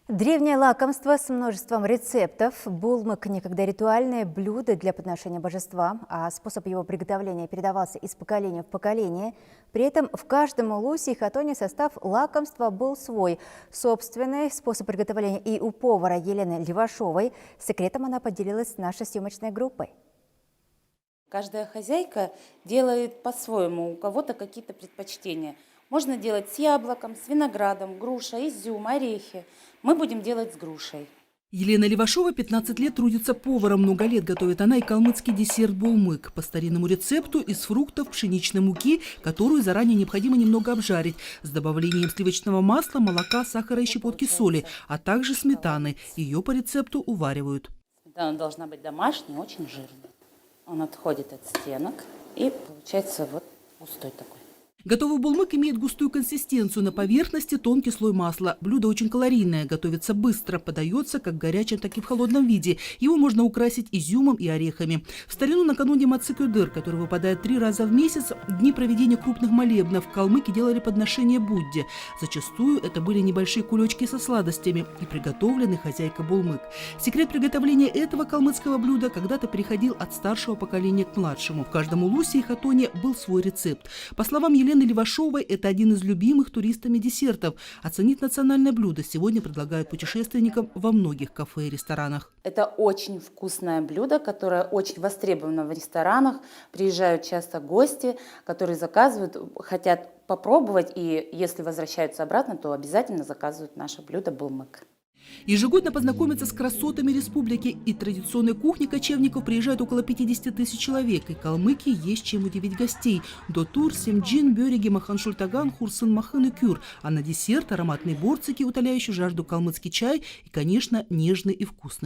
Древнее лакомство с множеством рецептов. Булмык – некогда ритуальное блюдо для подношения божества, а способ его приготовления передавался из поколения в поколение. При этом в каждом улусе и хатоне состав лакомства был свой. Собственный способ приготовления и у повара Елены Левашовой. Секретом она поделилась с нашей съемочной группой. Каждая хозяйка делает по-своему, у кого-то какие-то предпочтения. Можно делать с яблоком, с виноградом, груша, изюм, орехи. Мы будем делать с грушей. Елена Левашова 15 лет трудится поваром. Много лет готовит она и калмыцкий десерт булмык. По старинному рецепту из фруктов пшеничной муки, которую заранее необходимо немного обжарить, с добавлением сливочного масла, молока, сахара и щепотки соли, а также сметаны. Ее по рецепту уваривают. Сметана должна быть домашняя, очень жирная. Он отходит от стенок и получается вот густой такой. Готовый булмык имеет густую консистенцию, на поверхности тонкий слой масла. Блюдо очень калорийное, готовится быстро, подается как в горячем, так и в холодном виде. Его можно украсить изюмом и орехами. В старину накануне Мацикюдыр, который выпадает 3 раза в месяц, дни проведения крупных молебнов, калмыки делали подношение Будде. Зачастую это были небольшие кулечки со сладостями и приготовленный хозяйка булмык. Секрет приготовления этого калмыцкого блюда когда-то переходил от старшего поколения к младшему. В каждом улусе и хатоне был свой рецепт. По словам Елены Левашовой, это один из любимых туристами десертов. Оценить национальное блюдо сегодня предлагают путешественникам во многих кафе и ресторанах. Это очень вкусное блюдо, которое очень востребовано в ресторанах. Приезжают часто гости, которые заказывают, хотят попробовать, и если возвращаются обратно, то обязательно заказывают наше блюдо булмык. Ежегодно познакомиться с красотами республики и традиционной кухни кочевников приезжают около 50 тысяч человек. И калмыки есть чем удивить гостей. Дотур, семджин, бёреги, махан-шультаган, хурсын, махан и кюр. А на десерт ароматные борцики, утоляющие жажду калмыцкий чай и, конечно, нежный и вкусный.